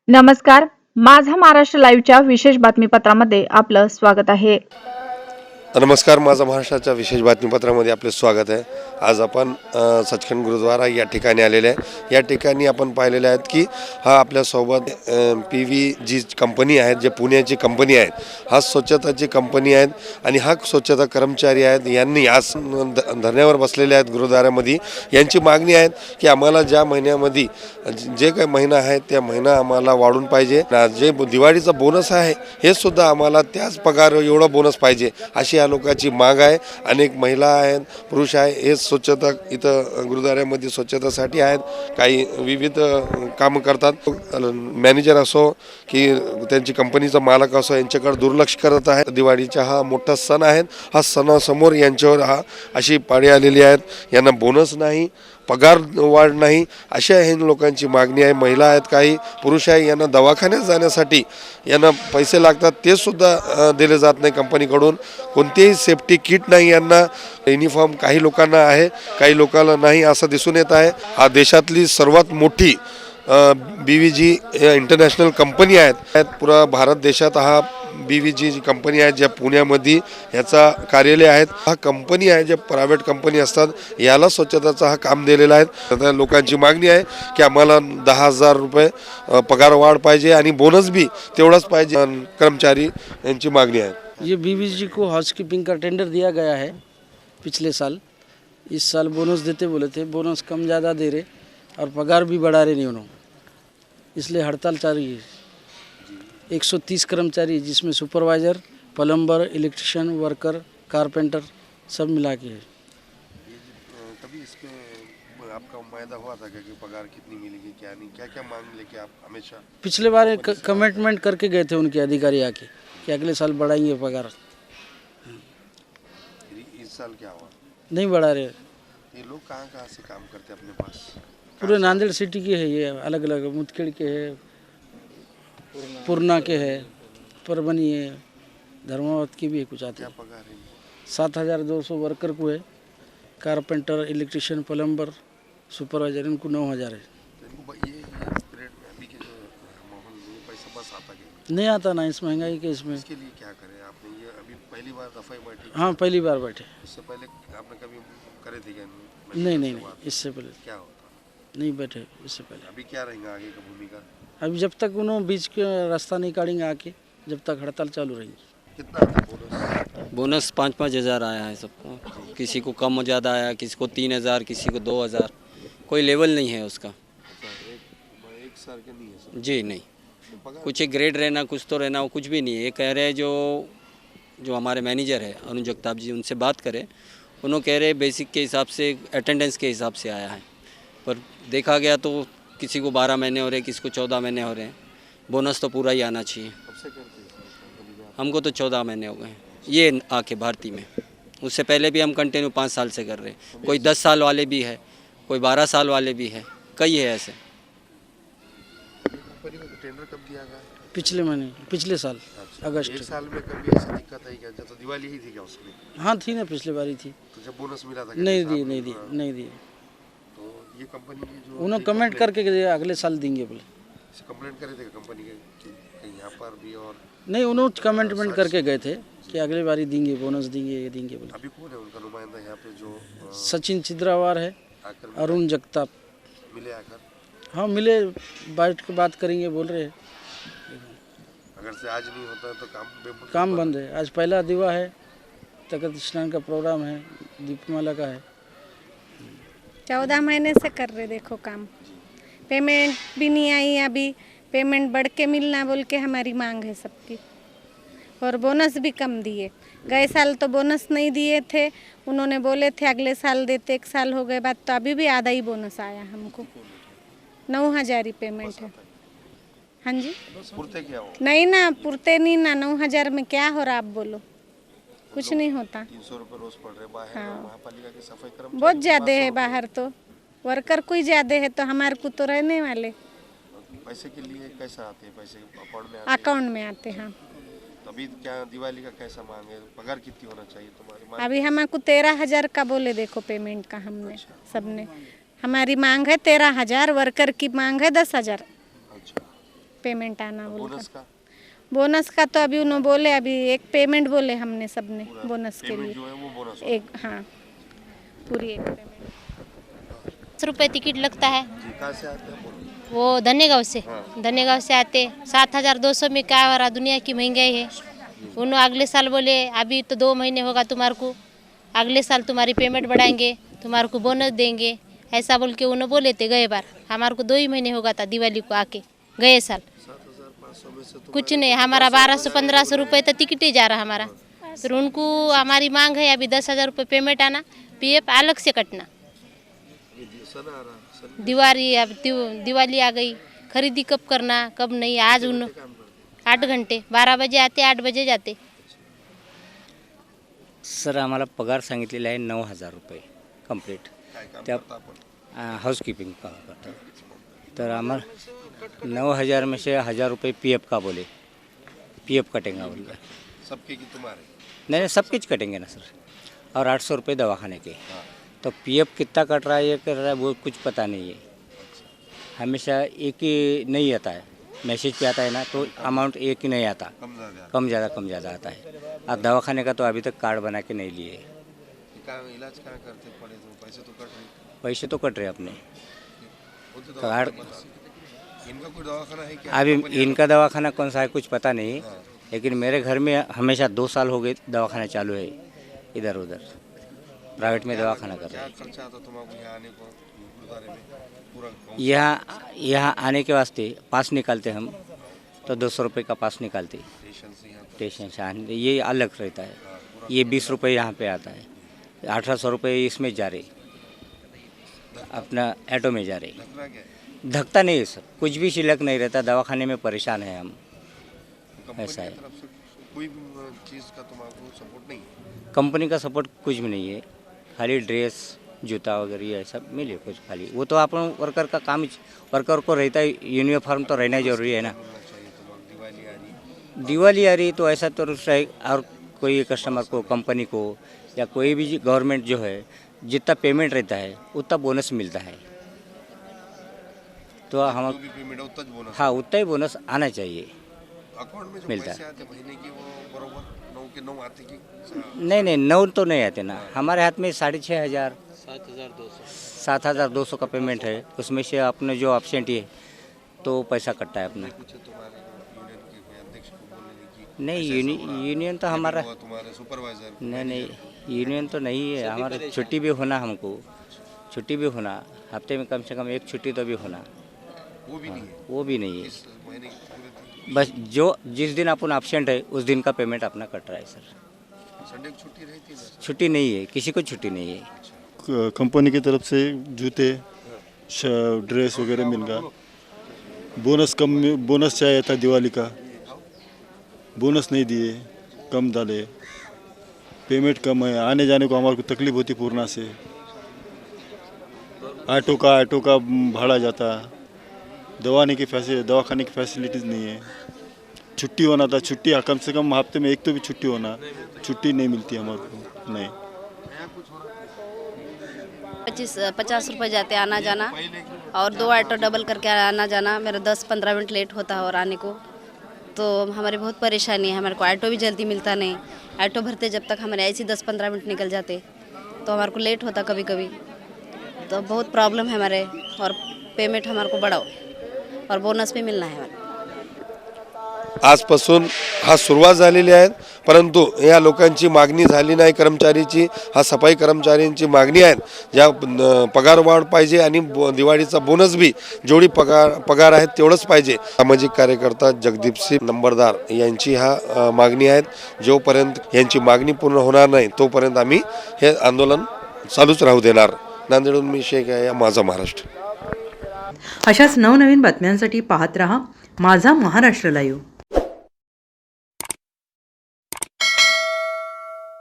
नमस्कार. माझा महाराष्ट्र लाईव्हच्या विशेष बातमीपत्रामध्ये आपलं स्वागत आहे. नमस्कार. माझा महाराष्ट्राच्या विशेष बातमीपत्रामध्ये आपले स्वागत आहे. आज आपण सचखंड गुरुद्वारा या ठिकाणी आलेले आहे. या ठिकाणी आपण पाहिलेले आहेत की हा आपल्यासोबत PV जी कंपनी आहे, जे पुण्याची कंपनी आहे, हा स्वच्छताची कंपनी आहे आणि हा स्वच्छता कर्मचारी आहेत. यांनी आज धरण्यावर बसलेले आहेत गुरुद्वारामध्ये. यांची मागणी आहे की आम्हाला ज्या महिन्यामध्ये जे काही महिना आहे त्या महिना आम्हाला वाढून पाहिजे. जे दिवाळीचा बोनस आहे हे सुद्धा आम्हाला त्याच पगार एवढा बोनस पाहिजे, अशी या लोकांची माग आहे. अनेक महिला आहेत, पुरुष आहे, हे स्वच्छता इथं गुरुद्वाऱ्यामध्ये स्वच्छतेसाठी आहेत. काही विविध कामं करतात. मॅनेजर असो की त्यांची कंपनीचा मालक असो, यांच्याकडे दुर्लक्ष करत आहे. दिवाळीचा हा मोठा सण आहे. हा सणासमोर यांच्यावर अशी पाळी आलेली आहेत. यांना बोनस नाही, पगार वाढ नाही, अशा हे लोकांची मागणी आहे. महिला आहेत, काही पुरुष आहे, यांना दवाखान्यात जाण्यासाठी यांना पैसे लागतात, ते सुद्धा दिले जात नाही कंपनीकडून. कोणतेही सेफ्टी किट नाही यांना. युनिफॉर्म काही लोकांना आहे, काही लोकांना नाही, असं दिसून येत आहे. हा देशातली सर्वात मोठी BVG इंटरनॅशनल कंपनी आहेत. पुरा भारत देशात हा BVG जी कंपनी आहे, ज्या पुण्यामध्ये ह्याचा कार्यालय आहेत. हा कंपनी आहे, जे प्रायव्हेट कंपनी असतात, याला स्वच्छताचा हा काम दिलेला आहे. तर लोकांची मागणी आहे की आम्हाला 10,000 रुपये पगार वाढ पाहिजे आणि बोनस भी तेवढाच पाहिजे. कर्मचारी यांची मागणी आहे. ये BVG को हाउसकीपिंग का टेंडर दिया गया है पिछले साल. इस साल बोनस देते बोले थे, बोनस कम ज़्यादा दे रहे और पगार भी बढ़ा रहे नहीं उन्होंने, इसलिए हड़ताल चल रही है. 130 कर्मचारी, जिसमें supervisor, plumber, electrician, worker, carpenter सब मिला के है. कभी इस पे आपका वायदा हुआ था कि पगार कितनी मिलेगी, क्या नहीं, क्या क्या मांग लेके आप हमेशा पिछले बार कमिटमेंट करके गए थे उनके अधिकारी आके कि अगले साल बढ़ाएंगे पगार. इस साल क्या हुआ? नहीं बढ़ा रहे. ये लोग कहाँ कहाँ से काम करते हैं अपने पास? पूरे नांदेड़ सिटी के है, ये अलग अलग मुदखेड़ के है, पूर्णा के है, परभनी है, धर्मावत की भी है. कुछ आते क्या हैं. पगार है? 7,200 वर्कर को है. कारपेंटर, इलेक्ट्रिशियन, प्लम्बर, सुपरवाइजर, इनको 9,000 है. तो इनको ये पीरियड में अभी के जो माहौल में पैसा बस आता क्या? नहीं आता ना इस महंगाई के इसमें. इसके लिए क्या करें आपने? ये अभी पहली बार दफाई बैठी? हाँ, पहली बार बैठे. इससे पहले आपने कभी करे थे क्या? नहीं, इससे पहले क्या होता? नहीं बैठे. इससे पहले अभी क्या रहेगा आगे का भूमिका? अभी जब तक उन्होंने बीच के रास्ता नहीं काटेंगे आके, जब तक हड़ताल चालू रहेगी. कितना आता है बोनस? बोनस 5-5 हज़ार आया है सबको. किसी को कम ज़्यादा आया, किसी को 3,000, किसी को 2,000. कोई लेवल नहीं है उसका. एक साल के नहीं है सर? जी नहीं. तो पगार कुछ एक ग्रेड रहना, कुछ तो रहना, वो कुछ भी नहीं है. ये कह रहे हैं जो हमारे मैनेजर है अनुज जगताप जी, उनसे बात करें. उन्होंने कह रहे बेसिक के हिसाब से, अटेंडेंस के हिसाब से आया है. पर देखा गया तो किसी को 12 महीने हो रहे, किसी को 14 महीने हो रहे हैं. बोनस तो पूरा ही आना चाहिए. कब से करते हैं कंपनी में? हमको तो 14 महीने हो गए हैं ये आके भारती में. उससे पहले भी हम कंटिन्यू 5 साल से कर रहे हैं. कोई 10 साल वाले भी है, कोई 12 साल वाले भी है, कई है ऐसे. कंपनी को टेंडर कब दिया गया? पिछले महीने, पिछले साल अच्छा, अगस्त. एक साल में कभी ऐसी दिक्कत आई क्या? जब तो दिवाली ही थी क्या उसमें? हाँ थी ना, पिछले बार ही थी. तो जब बोनस मिला था नहीं दिए. तो ये कंपनी की जो उन्होंने कमेंट करके गए, अगले साल देंगे बोले. कंप्लेंट करे थे कंपनी के कि कहीं यहाँ पर भी, और नहीं, उन्होंने कमेंटमेंट करके गए थे कि अगले बारी देंगे, बोनस देंगे, ये देंगे बोले. अभी कौन है उनका नुमाइंदा यहाँ पे जो सचिन चिद्रावार है, आकर अरुण जगताप. मिले आकर? हाँ मिले, बैठ के बात करेंगे बोल रहे हैं. अगर से आज नहीं होता है तो काम बंद है. आज पहला दिवा है, तखत स्नान का प्रोग्राम है, दीपमाला का है. 14 महीने से कर रहे देखो काम. पेमेंट भी नहीं आई अभी. पेमेंट बढ़ के मिलना बोल के हमारी मांग है सबकी. और बोनस भी कम दिए. गए साल तो बोनस नहीं दिए थे, उन्होंने बोले थे अगले साल देते. 1 साल हो गए बाद, तो अभी भी आधा ही बोनस आया हमको. 9,000 ही पेमेंट है. हाँ जी. पुरते क्या हो? नहीं ना, पुरते नहीं ना. 9,000 में क्या हो रहा आप बोलो, कुछ नहीं होता. 300 रुपये रोज पड़ रहे बाहर. हाँ. महापालिका की सफाई कर्मचारी बहुत ज़्यादा है बाहर, तो वर्कर कोई ज़्यादा है, तो हमारे को तो रहने वाले पैसे के लिए कैसा आते हैं? पैसे अकाउंट में अकाउंट में आते हैं. तो अभी क्या दिवाली का कैसा मांग है? पगार कितनी होना चाहिए तुम्हारी मांग? अभी हमको 13,000 का बोले देखो पेमेंट का. हमने सबने, हमारी मांग है 13,000, वर्कर की मांग है 10,000. अच्छा. पेमेंट आना बोल बोनस का बोनस का तो अभी उन्होंने बोले, अभी एक पेमेंट बोले हमने सबने बोनस के लिए जो है वो बोनस एक, हाँ पूरी एक पेमेंट। 10 रुपये टिकट लगता है। जी कहाँ से आते हैं बोलो? वो धनेगांव से धनेगांव से आते 7,200 में क्या हो रहा, दुनिया की महंगाई है। उन्होंने अगले साल बोले अभी तो 2 महीने होगा तुम्हारे को, अगले साल तुम्हारी पेमेंट बढ़ाएंगे, तुम्हारे को बोनस देंगे, ऐसा बोल के उन्होंने बोले थे। गए बार हमारे को 2 ही महीने होगा था दिवाली को आके, गए साल 7,500 में से कुछ नहीं, हमारा 1200-1500 रुपये तो टिकट ही जा रहा हमारा। फिर उनको हमारी मांग है अभी 10,000 रुपये पेमेंट आना, पीएफ अलग से कटना। सन आ रहा सन दिवाली अब दिवाली आ गई, खरीदी कब करना कब नहीं। आज उन 8 घंटे 12 बजे आते 8 बजे जाते। सर आम्हाला पगार सांगितलेला आहे 9,000 रुपये कंप्लीट, काय काम त्या करता आपण? हाउसकीपिंग काम करतो। तर आम्हाला 9,000 में से 1,000 रुपये पीएफ का बोले, पीएफ कटेंगे बोले। सबके की तुम्हारे नहीं सब कुछ कटेंगे ना सर, और 800 रुपये दवाखाने के। तो पीएफ कितना कट रहा है ये कर रहा है वो कुछ पता नहीं है। हमेशा एक ही नहीं आता है, मैसेज पे आता है ना तो अमाउंट एक ही नहीं आता, कम ज़्यादा कम ज़्यादा आता है। और दवाखाने का तो अभी तक कार्ड बना के नहीं लिए। इलाज क्या करते पड़े तो पैसे तो कट रहे पैसे तो कट रहे अपने वो तो कार्ड। इनका कोई दवाखाना है क्या? अभी इनका दवाखाना कौन सा है कुछ पता नहीं, लेकिन मेरे घर में हमेशा 2 साल हो गए दवाखाना चालू है, इधर उधर प्राइवेट में दवाखाना कर रहे हैं। क्या खर्चा आता तुम्हारा यहाँ आने को गुरुद्वारे में पूरा यहाँ आने के वास्ते पास निकालते हम, तो 200 रुपये का पास निकालते स्टेशन से यहाँ स्टेशन से आने, ये अलग रहता है। ये 20 रुपये यहाँ पे आता है, 1,800 रुपये इसमें जा रहे, अपना ऑटो में जा रहे। रखना क्या है? धकता नहीं है सर, कुछ भी शिलक नहीं रहता, दवाखाने में परेशान है हम। कंपनी ऐसा की है। तरफ से कोई भी चीज़ का तुम्हारा सपोर्ट नहीं है? कंपनी का सपोर्ट कुछ भी नहीं है, खाली ड्रेस जूता वगैरह ये सब मिले कुछ खाली। वो तो अपन वर्कर का काम, वर्कर को रहता है, यूनिफॉर्म तो रहना जरूरी है ना। बोलना चाहिए तुम्हारा दिवाली आ रही दिवाली आ रही तो ऐसा तो और कोई कस्टमर को, कंपनी को या कोई भी गवर्नमेंट जो है जितना पेमेंट रहता है उतना बोनस मिलता है। तो हम जो भी पेमेंट है उतना बोनस हाँ उतना ही बोनस आना चाहिए। अकाउंट में जो मिलता पैसे आते महीने की वो बरोबर 9 के 9 आते कि नहीं 9 तो नहीं आते ना, हमारे हाथ में 6,500 7,200 का पेमेंट है, उसमें से अपने जो एब्सेंट है तो पैसा कटता है अपना। कुछ तुम्हारे यूनियन के कोई अध्यक्ष को बोलने की नहीं यूनियन तो हमारा वो तुम्हारे सुपरवाइजर नहीं यूनियन तो नहीं है हमारा। छुट्टी भी होना, हमको छुट्टी भी होना, हफ्ते में कम से कम एक छुट्टी तो भी होना, वो भी नहीं है वो भी नहीं है। इस महीने की पूरे बस जो जिस दिन अपन एब्सेंट है उस दिन का पेमेंट अपना कट रहा है सर। संडे की छुट्टी रहती है ना? छुट्टी नहीं है, किसी को छुट्टी नहीं है। कंपनी की तरफ से जूते ड्रेस वगैरह मिल गया। बोनस चाहिए था दिवाली का, बोनस नहीं दिए, कम डाले, पेमेंट कम है, आने जाने को हमारे को तकलीफ होती पूर्णा से। ऑटो का भाड़ा जाता, दवाखाने की फैसिलिटीज़ नहीं है। छुट्टी होना था, छुट्टी कम से कम हफ्ते में एक तो भी छुट्टी होना, छुट्टी नहीं मिलती हमारे को। नहीं 50 रुपये जाते आना जाना, और 2 ऑटो डबल करके आना जाना। मेरा 10-15 मिनट लेट होता है और आने को, तो हमारी बहुत परेशानी है। हमारे को ऑटो भी जल्दी मिलता नहीं, ऑटो भरते जब तक हमारे ऐसे 10-15 मिनट निकल जाते तो हमारे को लेट होता कभी कभी। तो बहुत प्रॉब्लम है हमारे, और पेमेंट हमारे को बढ़ाओ और बोनस भी मिलना है हमारे। आजपासून हा सुरुवात झालेली आहे, परंतु या लोकांची मागणी झाली नाही कर्मचारीची। हा सफाई कर्मचाऱ्यांची मागणी आहे, ज्या पगार वाढ पाहिजे आणि दिवाळीचा बोनस बी जेवढी पगार आहे तेवढंच पाहिजे। सामाजिक कार्यकर्ता जगदीपसिंह नंबरदार यांची हा मागणी आहे। जोपर्यंत यांची मागणी पूर्ण होणार नाही तोपर्यंत आम्ही हे आंदोलन चालूच राहू देणार। नांदेडहून मी शेख आहे, माझा महाराष्ट्र। अशाच नवनवीन बातम्यांसाठी पाहत रहा माझा महाराष्ट्र लाईव्ह।